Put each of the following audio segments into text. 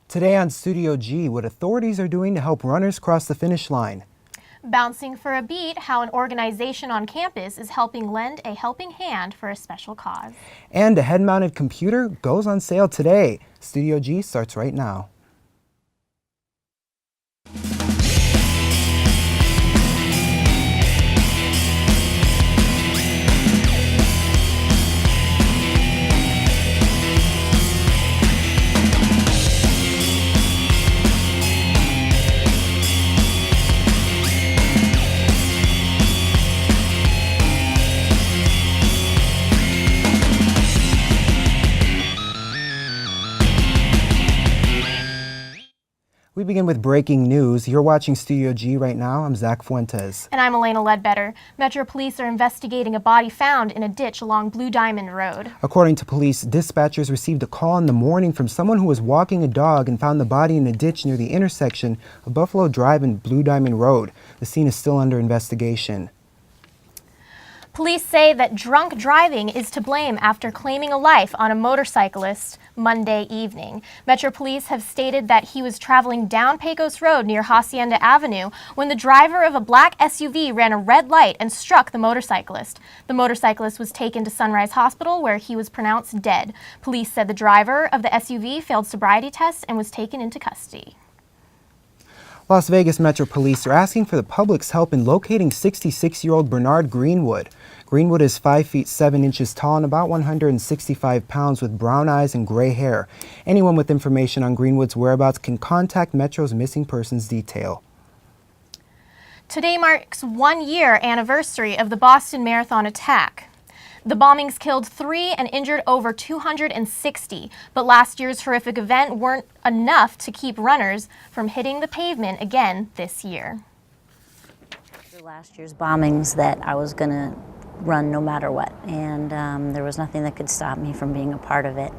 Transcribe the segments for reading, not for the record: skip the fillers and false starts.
Today on Studio G, what authorities are doing to help runners cross the finish line. Bouncing for a beat, how an organization on campus is helping lend a helping hand for a special cause. And a head-mounted computer goes on sale today. Studio G starts right now. We begin with breaking news. You're watching Studio G right now. I'm Zach Fuentes. And I'm Elena Ledbetter. Metro Police are investigating a body found in a ditch along Blue Diamond Road. According to police, dispatchers received a call in the morning from someone who was walking a dog and found the body in a ditch near the intersection of Buffalo Drive and Blue Diamond Road. The scene is still under investigation. Police say that drunk driving is to blame after claiming a life on a motorcyclist Monday evening. Metro Police have stated that he was traveling down Pecos Road near Hacienda Avenue when the driver of a black SUV ran a red light and struck the motorcyclist. The motorcyclist was taken to Sunrise Hospital where he was pronounced dead. Police said the driver of the SUV failed sobriety tests and was taken into custody. Las Vegas Metro Police are asking for the public's help in locating 66-year-old Bernard Greenwood. Greenwood is 5 feet 7 inches tall and about 165 pounds with brown eyes and gray hair. Anyone with information on Greenwood's whereabouts can contact Metro's missing persons detail. Today marks 1 year anniversary of the Boston Marathon attack. The bombings killed 3 and injured over 260, but last year's horrific event weren't enough to keep runners from hitting the pavement again this year. Last year's bombings that I was going to run no matter what, and there was nothing that could stop me from being a part of it.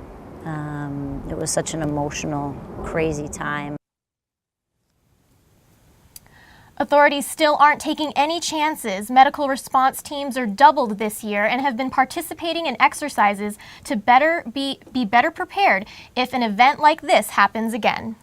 It was such an emotional, crazy time. Authorities still aren't taking any chances. Medical response teams are doubled this year and have been participating in exercises to be better prepared if an event like this happens again.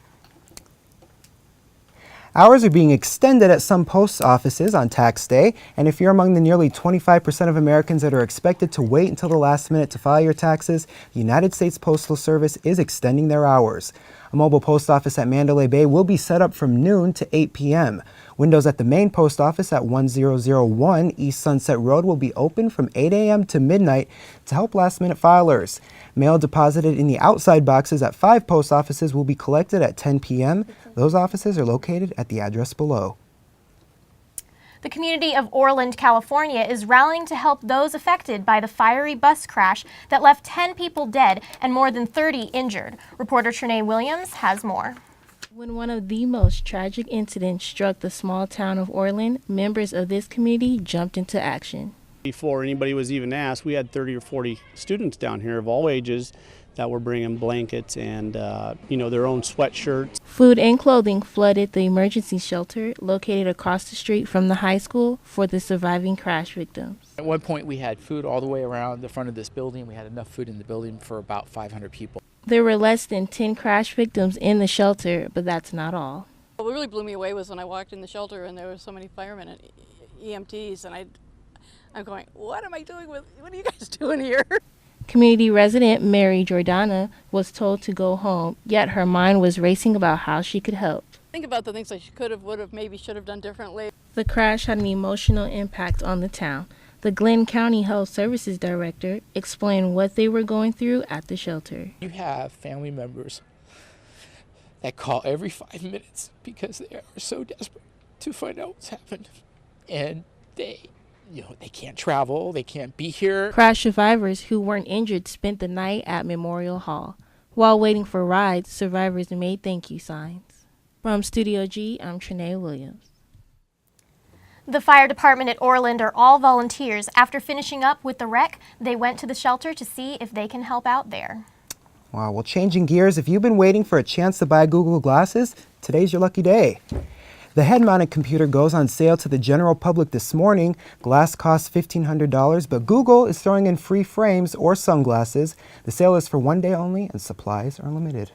Hours are being extended at some post offices on tax day, and if you're among the nearly 25% of Americans that are expected to wait until the last minute to file your taxes, the United States Postal Service is extending their hours. A mobile post office at Mandalay Bay will be set up from noon to 8 p.m. Windows at the main post office at 1001 East Sunset Road will be open from 8 a.m. to midnight to help last-minute filers. Mail deposited in the outside boxes at 5 post offices will be collected at 10 p.m. Those offices are located at the address below. The community of Orland, California is rallying to help those affected by the fiery bus crash that left 10 people dead and more than 30 injured. Reporter Trinae Williams has more. When one of the most tragic incidents struck the small town of Orland, members of this community jumped into action. Before anybody was even asked, we had 30 or 40 students down here of all ages that were bringing blankets and, their own sweatshirts. Food and clothing flooded the emergency shelter located across the street from the high school for the surviving crash victims. At one point, we had food all the way around the front of this building. We had enough food in the building for about 500 people. There were less than 10 crash victims in the shelter, but that's not all. What really blew me away was when I walked in the shelter and there were so many firemen and EMTs, and I'm going, what are you guys doing here? Community resident Mary Jordana was told to go home, yet her mind was racing about how she could help. Think about the things I could have, would have, maybe should have done differently. The crash had an emotional impact on the town. The Glenn County Health Services Director explained what they were going through at the shelter. You have family members that call every 5 minutes because they are so desperate to find out what's happened. And they can't travel, they can't be here. Crash survivors who weren't injured spent the night at Memorial Hall. While waiting for rides, survivors made thank you signs. From Studio G, I'm Trinae Williams. The fire department at Orland are all volunteers. After finishing up with the wreck, they went to the shelter to see if they can help out there. Wow, well, changing gears, if you've been waiting for a chance to buy Google Glasses, today's your lucky day. The head-mounted computer goes on sale to the general public this morning. Glass costs $1,500, but Google is throwing in free frames or sunglasses. The sale is for one day only and supplies are limited.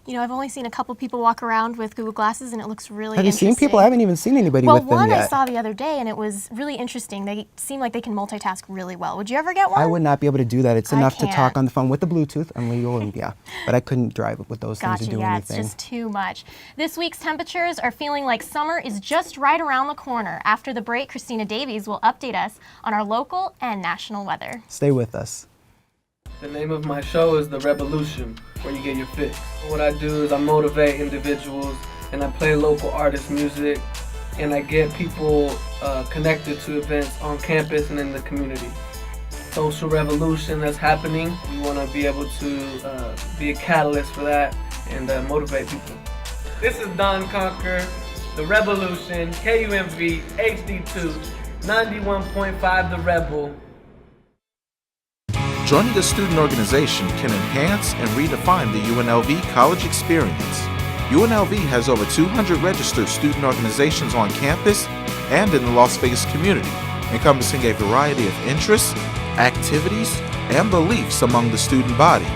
You know, I've only seen a couple people walk around with Google Glasses, and it looks really Have you interesting. seen people? I haven't even seen anybody Well, with them one yet. I saw the other day, and it was really interesting. They seem like they can multitask really well. Would you ever get one? I would not be able to do that. It's enough to can't. talk on the phone with the Bluetooth, illegal, and yeah. But I couldn't drive with those things Gotcha, or do yeah, anything. it's just too much. This week's temperatures are feeling like summer is just right around the corner. After the break, Christina Davies will update us on our local and national weather. Stay with us. The name of my show is The Revolution, where you get your fix. What I do is I motivate individuals, and I play local artist music, and I get people connected to events on campus and in the community. Social revolution that's happening. We want to be able to be a catalyst for that and motivate people. This is Don Conquer, The Revolution, KUMV, HD2, 91.5 The Rebel. Joining a student organization can enhance and redefine the UNLV college experience. UNLV has over 200 registered student organizations on campus and in the Las Vegas community, encompassing a variety of interests, activities, and beliefs among the student body.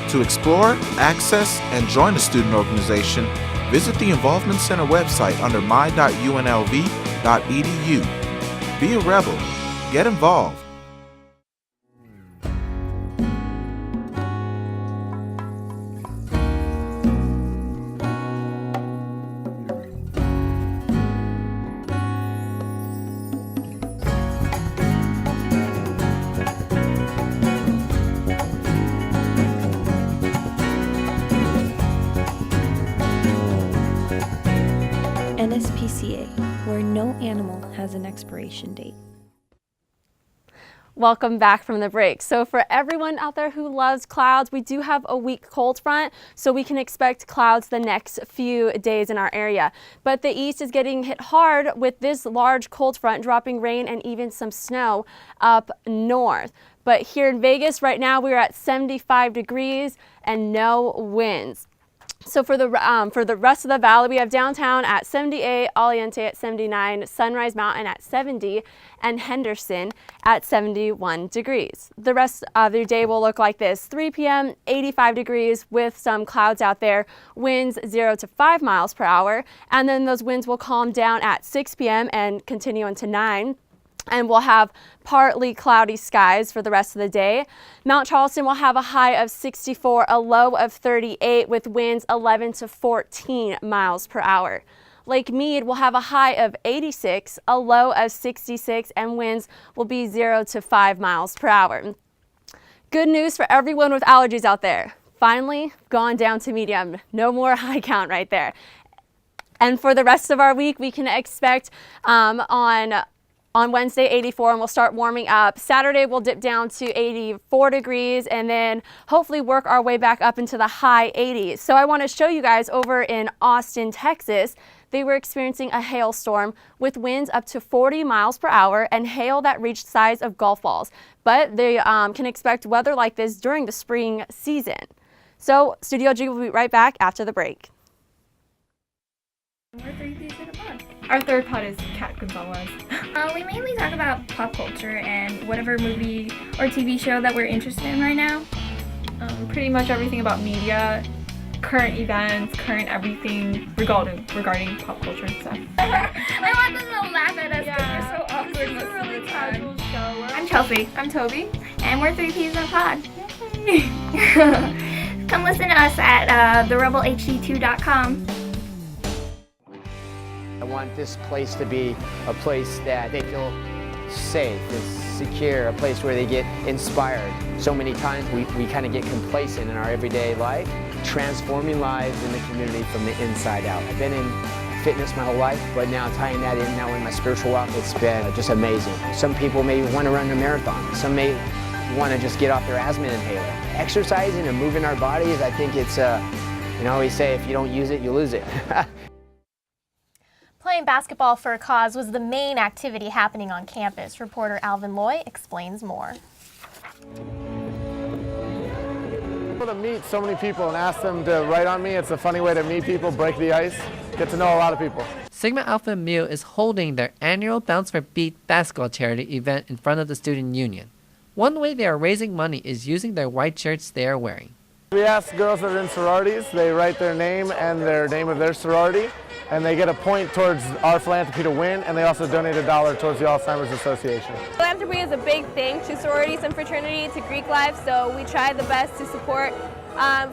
To explore, access, and join a student organization, visit the Involvement Center website under my.unlv.edu. Be a rebel. Get involved. NSPCA, where no animal has an expiration date. Welcome back from the break. So for everyone out there who loves clouds, we do have a weak cold front, so we can expect clouds the next few days in our area. But the east is getting hit hard with this large cold front, dropping rain and even some snow up north. But here in Vegas right now, we're at 75 degrees and no winds. So for the rest of the valley, we have downtown at 78, Aliante at 79, Sunrise Mountain at 70, and Henderson at 71 degrees. The rest of the day will look like this. 3 p.m., 85 degrees with some clouds out there, winds 0 to 5 miles per hour, and then those winds will calm down at 6 p.m. and continue into 9. And we'll have partly cloudy skies for the rest of the day. Mount Charleston will have a high of 64, a low of 38 with winds 11 to 14 miles per hour. Lake Mead will have a high of 86, a low of 66, and winds will be 0 to 5 miles per hour. Good news for everyone with allergies out there. Finally, gone down to medium. No more high count right there. And for the rest of our week, we can expect on Wednesday, 84, and we'll start warming up. Saturday, we'll dip down to 84 degrees and then hopefully work our way back up into the high 80s. So I want to show you guys over in Austin, Texas, they were experiencing a hailstorm with winds up to 40 miles per hour and hail that reached size of golf balls. But they can expect weather like this during the spring season. So Studio G will be right back after the break. Our third pod is Kat Gonzalez. We mainly talk about pop culture and whatever movie or TV show that we're interested in right now. Pretty much everything about media, current events, current everything regarding pop culture and stuff. I want them to laugh at us because we're so awkward most of the time. I'm Chelsea. I'm Toby. And we're 3 Ps in a pod. Come listen to us at therebelhd2.com. I want this place to be a place that they feel safe, and secure, a place where they get inspired. So many times we kind of get complacent in our everyday life, transforming lives in the community from the inside out. I've been in fitness my whole life, but now tying that in now in my spiritual walk, it's been just amazing. Some people may want to run a marathon. Some may want to just get off their asthma inhaler. Exercising and moving our bodies, I think it's, you know, we say if you don't use it, you lose it. Playing basketball for a cause was the main activity happening on campus. Reporter Alvin Loy explains more. To meet so many people and ask them to write on me, it's a funny way to meet people, break the ice, get to know a lot of people. Sigma Alpha Mu is holding their annual Bounce for Beat basketball charity event in front of the student union. One way they are raising money is using their white shirts they are wearing. We ask girls that are in sororities, they write their name and their name of their sorority, and they get a point towards our philanthropy to win, and they also donate $1 towards the Alzheimer's Association. Philanthropy is a big thing to sororities and fraternity, to Greek life, so we try the best to support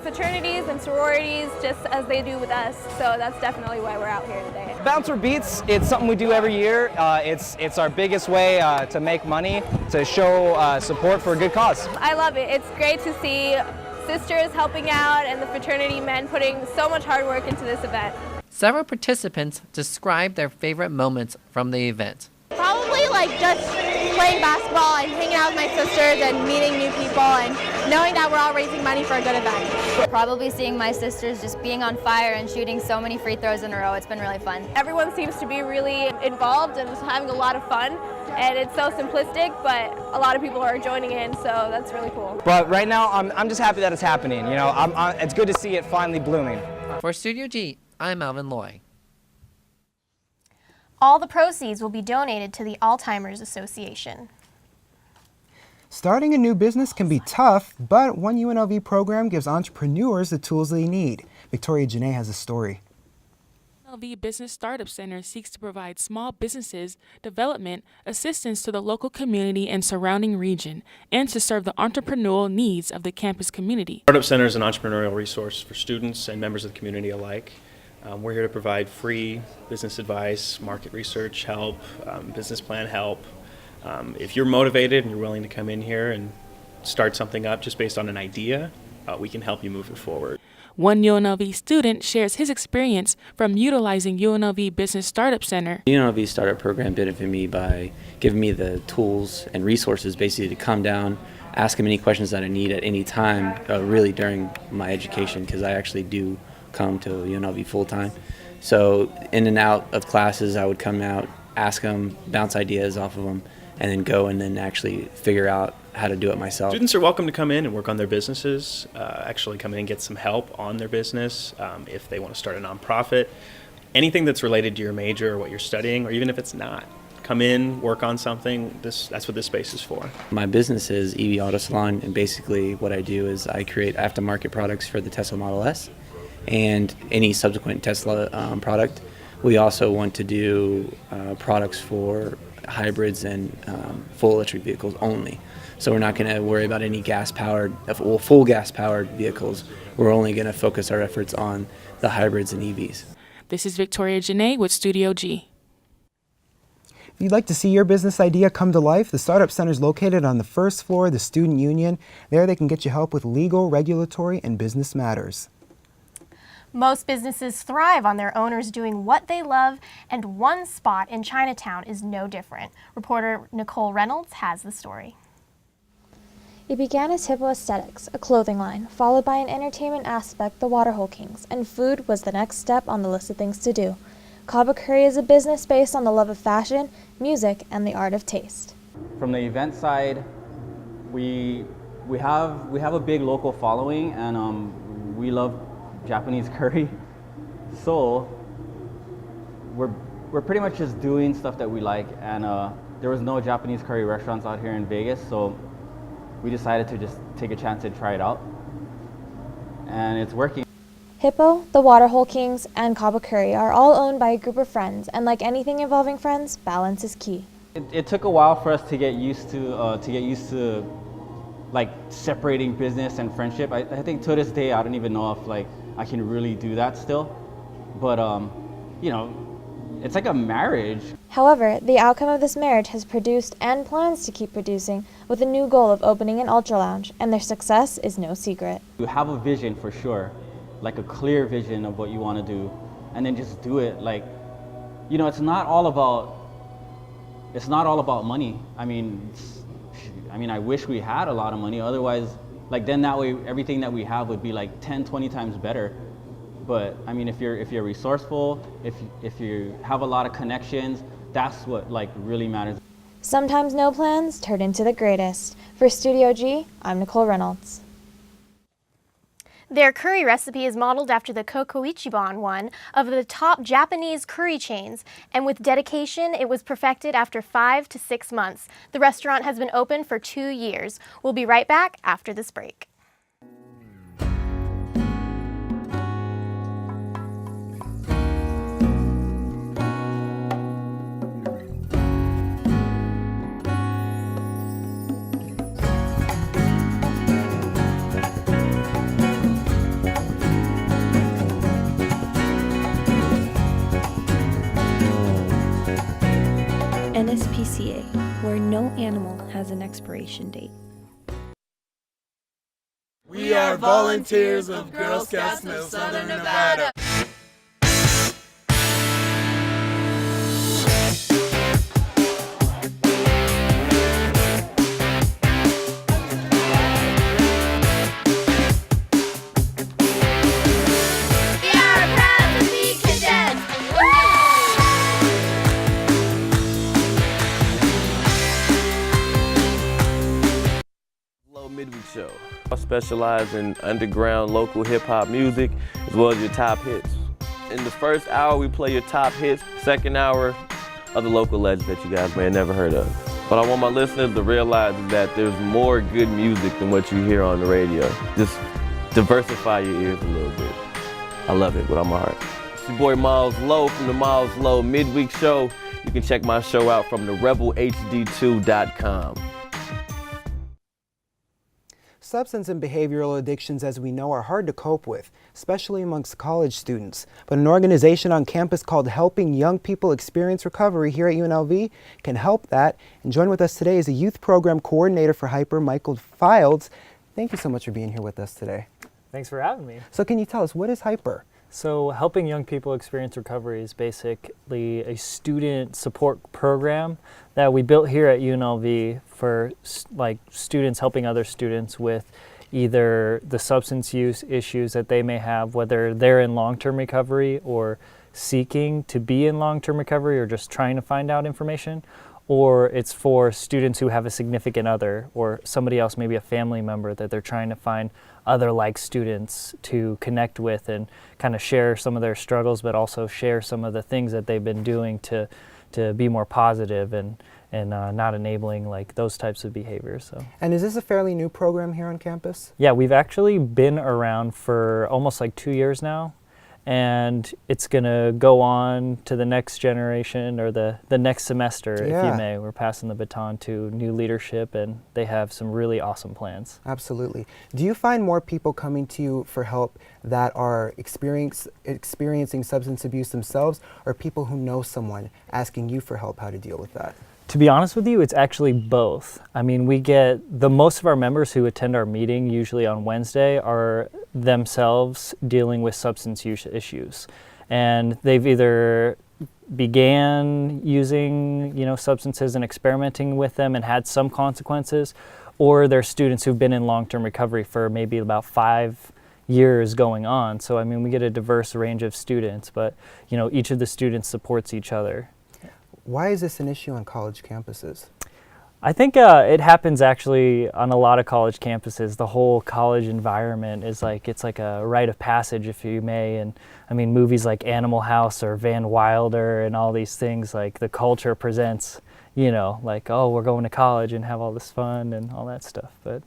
fraternities and sororities just as they do with us, so that's definitely why we're out here today. Bouncer Beats, it's something we do every year. It's our biggest way to make money, to show support for a good cause. I love it. It's great to see sisters helping out and the fraternity men putting so much hard work into this event. Several participants described their favorite moments from the event. Probably like just playing basketball and hanging out with my sisters and meeting new people and knowing that we're all raising money for a good event. Probably seeing my sisters just being on fire and shooting so many free throws in a row. It's been really fun. Everyone seems to be really involved and having a lot of fun. And it's so simplistic, but a lot of people are joining in, so that's really cool. But right now, I'm just happy that it's happening. You know, it's good to see it finally blooming. For Studio G, I'm Alvin Loy. All the proceeds will be donated to the Alzheimer's Association. Starting a new business can be tough, but one UNLV program gives entrepreneurs the tools they need. Victoria Janae has a story. UNLV Business Startup Center seeks to provide small businesses development assistance to the local community and surrounding region, and to serve the entrepreneurial needs of the campus community. Startup Center is an entrepreneurial resource for students and members of the community alike. We're here to provide free business advice, market research help, business plan help. If you're motivated and you're willing to come in here and start something up just based on an idea, we can help you move it forward. One UNLV student shares his experience from utilizing UNLV Business Startup Center. The UNLV Startup Program benefited me by giving me the tools and resources basically to come down, ask them any questions that I need at any time, really during my education, because I actually do come to UNLV full-time. So in and out of classes, I would come out, ask them, bounce ideas off of them, and then go and then actually figure out how to do it myself. Students are welcome to come in and work on their businesses, actually come in and get some help on their business if they want to start a nonprofit. Anything that's related to your major or what you're studying, or even if it's not. Come in, work on something. That's what this space is for. My business is EV Auto Salon, and basically what I do is I create aftermarket products for the Tesla Model S and any subsequent Tesla product. We also want to do products for hybrids and full electric vehicles only. So we're not going to worry about any full gas-powered vehicles. We're only going to focus our efforts on the hybrids and EVs. This is Victoria Janae with Studio G. If you'd like to see your business idea come to life, the Startup Center is located on the first floor of the Student Union. There they can get you help with legal, regulatory, and business matters. Most businesses thrive on their owners doing what they love, and one spot in Chinatown is no different. Reporter Nicole Reynolds has the story. It began as Hippo Aesthetics, a clothing line, followed by an entertainment aspect, the Waterhole Kings, and food was the next step on the list of things to do. Kaba Curry is a business based on the love of fashion, music, and the art of taste. From the event side, we have a big local following, and we love Japanese curry, so we're pretty much just doing stuff that we like, and there was no Japanese curry restaurants out here in Vegas, so we decided to just take a chance and try it out, and it's working. Hippo, the Waterhole Kings, and Kaba Curry are all owned by a group of friends, and like anything involving friends, balance is key. It took a while for us to get used to like separating business and friendship. I think to this day I don't even know if like I can really do that still, but you know, it's like a marriage. However, the outcome of this marriage has produced and plans to keep producing, with a new goal of opening an ultra lounge, and their success is no secret. You have a vision for sure, like a clear vision of what you want to do, and then just do it. Like, you know, it's not all about money. I mean, I wish we had a lot of money, otherwise, like then that way everything that we have would be like 10, 20 times better. But I mean, if you're resourceful, if you have a lot of connections, that's what like really matters. Sometimes no plans turn into the greatest. For Studio G, I'm Nicole Reynolds. Their curry recipe is modeled after the Kokoichiban one of the top Japanese curry chains, and with dedication, it was perfected after 5 to 6 months. The restaurant has been open for 2 years. We'll be right back after this break. no animal has an expiration date. We are volunteers of Girl Scouts of Southern Nevada. Midweek show. I specialize in underground local hip-hop music as well as your top hits. In the first hour we play your top hits, second hour other local legends that you guys may have never heard of. But I want my listeners to realize that there's more good music than what you hear on the radio. Just diversify your ears a little bit. I love it with all my heart. It's your boy Miles Lowe from the Miles Lowe Midweek Show. You can check my show out from therebelhd2.com. Substance and behavioral addictions, as we know, are hard to cope with, especially amongst college students. But an organization on campus called Helping Young People Experience Recovery here at UNLV can help that. And join with us today is a youth program coordinator for Hyper, Michael Fildes. Thank you so much for being here with us today. Thanks for having me. So can you tell us, what is Hyper? So Helping Young People Experience Recovery is basically a student support program that we built here at UNLV for students helping other students with either the substance use issues that they may have, whether they're in long-term recovery or seeking to be in long-term recovery or just trying to find out information, or it's for students who have a significant other or somebody else, maybe a family member, that they're trying to find other like students to connect with and kind of share some of their struggles, but also share some of the things that they've been doing to be more positive and not enabling like those types of behaviors. So. And is this a fairly new program here on campus? Yeah, we've actually been around for almost like 2 years now, and it's going to go on to the next generation or the next semester, if you may. We're passing the baton to new leadership, and they have some really awesome plans. Absolutely. Do you find more people coming to you for help that are experiencing substance abuse themselves, or people who know someone asking you for help how to deal with that? To be honest with you, it's actually both. I mean, we get most of our members who attend our meeting, usually on Wednesday, are themselves dealing with substance use issues. And they've either began using, substances and experimenting with them and had some consequences, or they're students who've been in long-term recovery for maybe about 5 years going on. So, I mean, we get a diverse range of students, but, each of the students supports each other. Why is this an issue on college campuses? I think it happens actually on a lot of college campuses. The whole college environment is it's like a rite of passage, if you may. And I mean, movies like Animal House or Van Wilder and all these things, like the culture presents, oh, we're going to college and have all this fun and all that stuff. But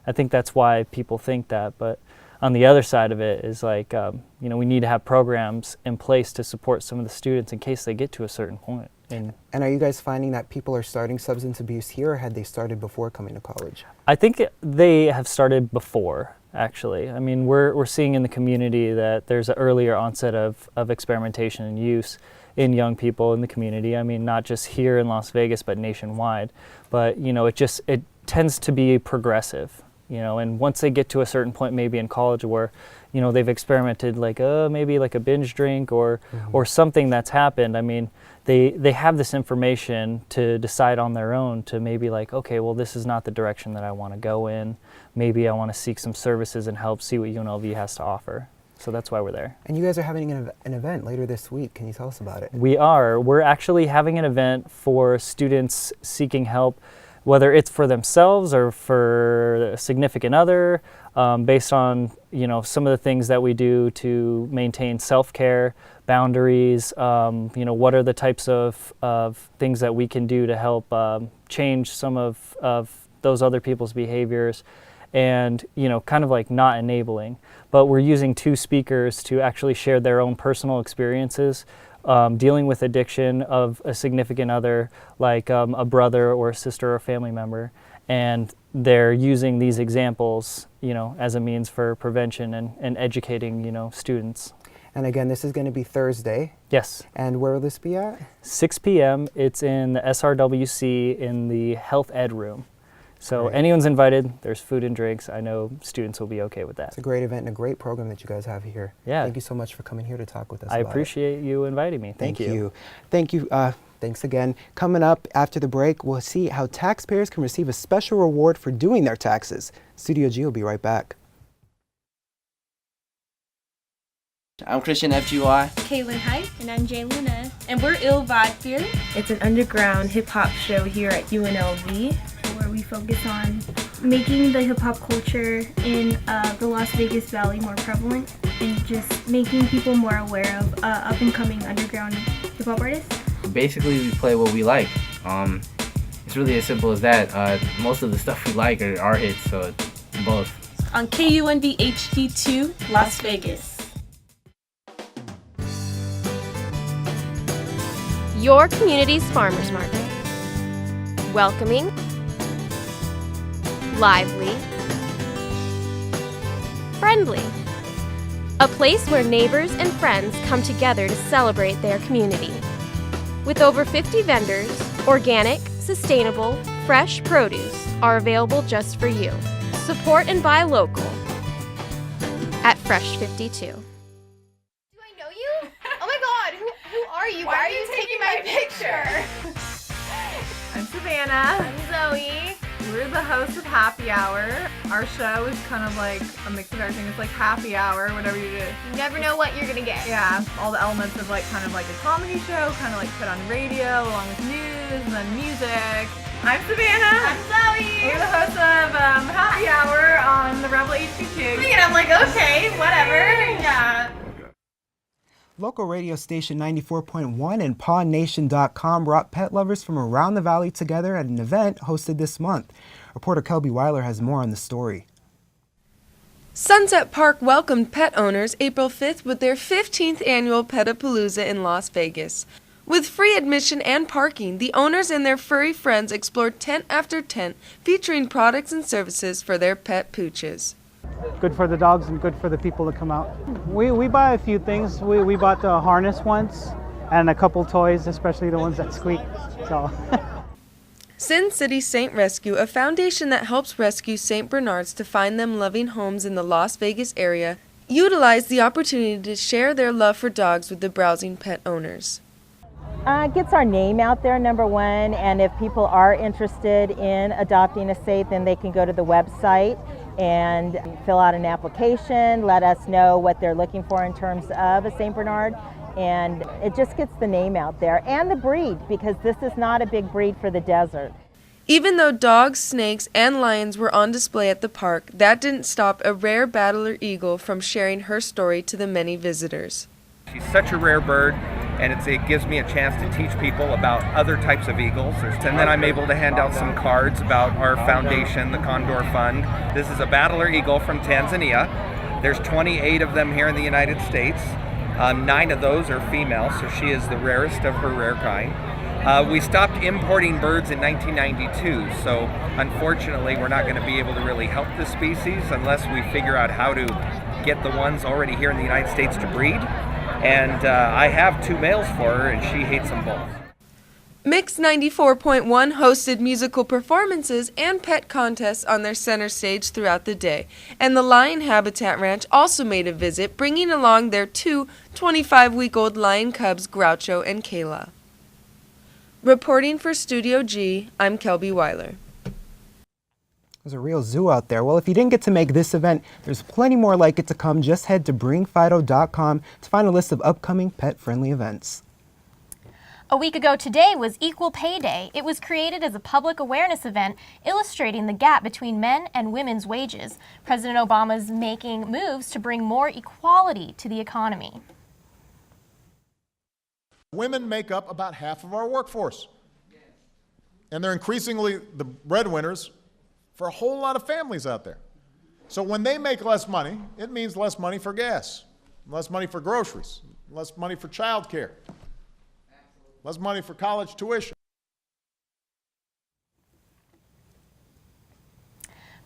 I think that's why people think that. But on the other side of it is we need to have programs in place to support some of the students in case they get to a certain point. And are you guys finding that people are starting substance abuse here, or had they started before coming to college? I think they have started before, actually. I mean, we're seeing in the community that there's an earlier onset of experimentation and use in young people in the community. I mean, not just here in Las Vegas, but nationwide. But, it tends to be progressive, and once they get to a certain point, maybe in college where, they've experimented maybe like a binge drink or something that's happened. I mean, they have this information to decide on their own to maybe okay, well, this is not the direction that I want to go in. Maybe I want to seek some services and help, see what UNLV has to offer. So that's why we're there. And you guys are having an event later this week. Can you tell us about it? We are. We're actually having an event for students seeking help, whether it's for themselves or for a significant other, based on some of the things that we do to maintain self-care, boundaries, what are the types of things that we can do to help change some of those other people's behaviors, and kind of like not enabling. But we're using 2 speakers to actually share their own personal experiences dealing with addiction of a significant other, like a brother or a sister or a family member, and they're using these examples, as a means for prevention and educating, students. And again, this is going to be Thursday. Yes. And where will this be at? 6 p.m. It's in the SRWC in the health ed room. So Great. Anyone's invited. There's food and drinks. I know students will be okay with that. It's a great event and a great program that you guys have here. Yeah. Thank you so much for coming here to talk with us I about appreciate you inviting me. Thank you. Thank you. Thanks again. Coming up after the break, we'll see how taxpayers can receive a special reward for doing their taxes. Studio G will be right back. I'm Christian FGY. Kaylin Height. And I'm Jay Luna. And we're Ill Vibe Theory. It's an underground hip-hop show here at UNLV where we focus on making the hip-hop culture in the Las Vegas Valley more prevalent and just making people more aware of up-and-coming underground hip-hop artists. Basically, we play what we like. It's really as simple as that. Most of the stuff we like are our hits, so both. On KUNV HD2, Las Vegas. Your community's farmers market. Welcoming, lively, friendly. A place where neighbors and friends come together to celebrate their community. With over 50 vendors, organic, sustainable, fresh produce are available just for you. Support and buy local at Fresh 52. Why are you taking my picture? I'm Savannah. I'm Zoe. We're the hosts of Happy Hour. Our show is kind of like a mix of everything. It's like happy hour, whatever you do. You never know what you're gonna get. Yeah, all the elements of like kind of like a comedy show, kind of like put on radio along with news and then music. I'm Savannah. I'm Zoe. We're the hosts of Happy Hour on the Rebel HD2. And I'm like, okay, whatever. Yeah. Local radio station 94.1 and PawNation.com brought pet lovers from around the valley together at an event hosted this month. Reporter Kelby Weiler has more on the story. Sunset Park welcomed pet owners April 5th with their 15th annual Petapalooza in Las Vegas. With free admission and parking, the owners and their furry friends explored tent after tent featuring products and services for their pet pooches. Good for the dogs and good for the people that come out. We buy a few things. We bought the harness once and a couple toys, especially the ones that squeak. So. Sin City Saint Rescue, a foundation that helps rescue St. Bernards to find them loving homes in the Las Vegas area, utilized the opportunity to share their love for dogs with the browsing pet owners. Gets our name out there, number one, and if people are interested in adopting a Saint, then they can go to the website and fill out an application, let us know what they're looking for in terms of a St. Bernard, and it just gets the name out there, and the breed, because this is not a big breed for the desert. Even though dogs, snakes, and lions were on display at the park, that didn't stop a rare battler eagle from sharing her story to the many visitors. She's such a rare bird, and it gives me a chance to teach people about other types of eagles. And then I'm able to hand out some cards about our foundation, the Condor Fund. This is a battler eagle from Tanzania. There's 28 of them here in the United States. 9 of those are female, so she is the rarest of her rare kind. We stopped importing birds in 1992, so unfortunately we're not going to be able to really help this species unless we figure out how to get the ones already here in the United States to breed. And I have 2 males for her, and she hates them both. Mix 94.1 hosted musical performances and pet contests on their center stage throughout the day, and the Lion Habitat Ranch also made a visit, bringing along their 2 25-week-old lion cubs, Groucho and Kayla. Reporting for Studio G, I'm Kelby Weiler. There's a real zoo out there. Well, if you didn't get to make this event, there's plenty more like it to come. Just head to bringfido.com to find a list of upcoming pet-friendly events. A week ago today was Equal Pay Day. It was created as a public awareness event illustrating the gap between men and women's wages. President Obama's making moves to bring more equality to the economy. Women make up about half of our workforce, and they're increasingly the breadwinners for a whole lot of families out there. So when they make less money, it means less money for gas, less money for groceries, less money for child care, less money for college tuition.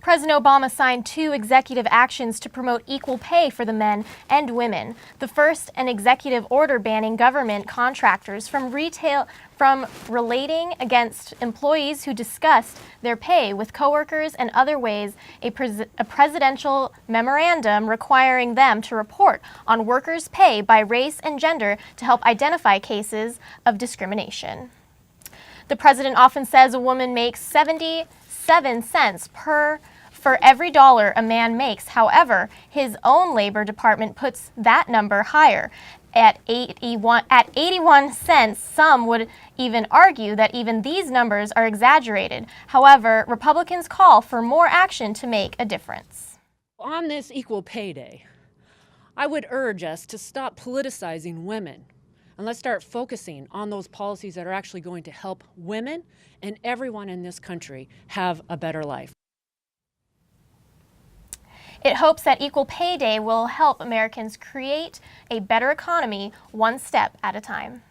President Obama signed 2 executive actions to promote equal pay for the men and women. The first, an executive order banning government contractors from relating against employees who discussed their pay with coworkers, and other ways a presidential memorandum requiring them to report on workers' pay by race and gender to help identify cases of discrimination. The president often says a woman makes 77 cents for every dollar a man makes. However, his own Labor Department puts that number higher at 81 cents. Some would even argue that even these numbers are exaggerated. However, Republicans call for more action to make a difference. On this Equal Pay Day, I would urge us to stop politicizing women and let's start focusing on those policies that are actually going to help women and everyone in this country have a better life. It hopes that Equal Pay Day will help Americans create a better economy one step at a time.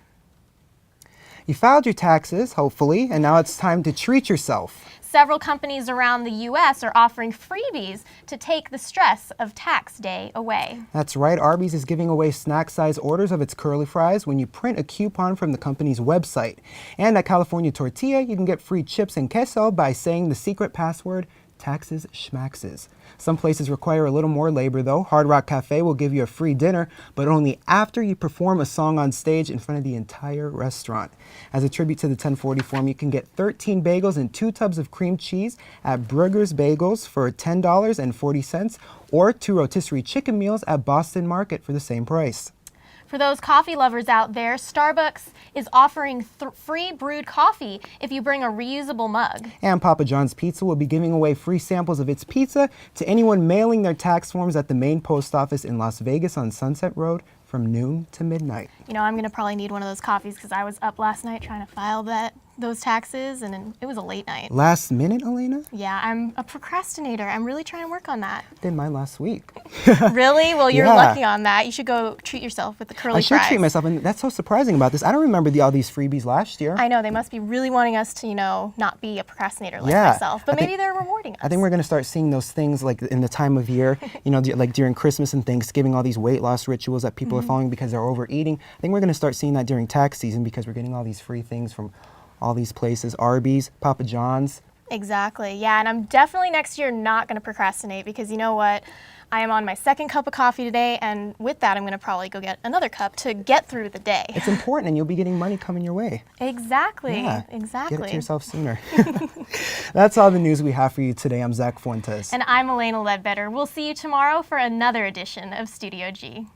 You filed your taxes, hopefully, and now it's time to treat yourself. Several companies around the U.S. are offering freebies to take the stress of tax day away. That's right, Arby's is giving away snack-size orders of its curly fries when you print a coupon from the company's website. And at California Tortilla, you can get free chips and queso by saying the secret password, taxes schmaxes. Some places require a little more labor though. Hard Rock Cafe will give you a free dinner, but only after you perform a song on stage in front of the entire restaurant. As a tribute to the 1040 form, you can get 13 bagels and 2 tubs of cream cheese at Brugger's Bagels for $10.40, or 2 rotisserie chicken meals at Boston Market for the same price. For those coffee lovers out there, Starbucks is offering free brewed coffee if you bring a reusable mug. And Papa John's Pizza will be giving away free samples of its pizza to anyone mailing their tax forms at the main post office in Las Vegas on Sunset Road from noon to midnight. You know, I'm going to probably need one of those coffees because I was up last night trying to file those taxes, and it was a late night. Last minute, Elena? Yeah, I'm a procrastinator. I'm really trying to work on that. Did mine last week. Really? Well, you're Yeah. lucky on that. You should go treat yourself with the curly I should fries. treat myself, and that's so surprising about this. I don't remember all these freebies last year. I know, they must be really wanting us to, not be a procrastinator like Yeah. myself. But maybe they're rewarding us. I think we're going to start seeing those things like in the time of year, like during Christmas and Thanksgiving, all these weight loss rituals that people are following because they're overeating. I think we're going to start seeing that during tax season because we're getting all these free things from all these places, Arby's, Papa John's. Exactly, yeah, and I'm definitely next year not going to procrastinate because you know what? I am on my 2nd cup of coffee today, and with that I'm going to probably go get another cup to get through the day. It's important, and you'll be getting money coming your way. Exactly, Yeah, exactly. Get it to yourself sooner. That's all the news we have for you today. I'm Zach Fuentes. And I'm Elena Ledbetter. We'll see you tomorrow for another edition of Studio G.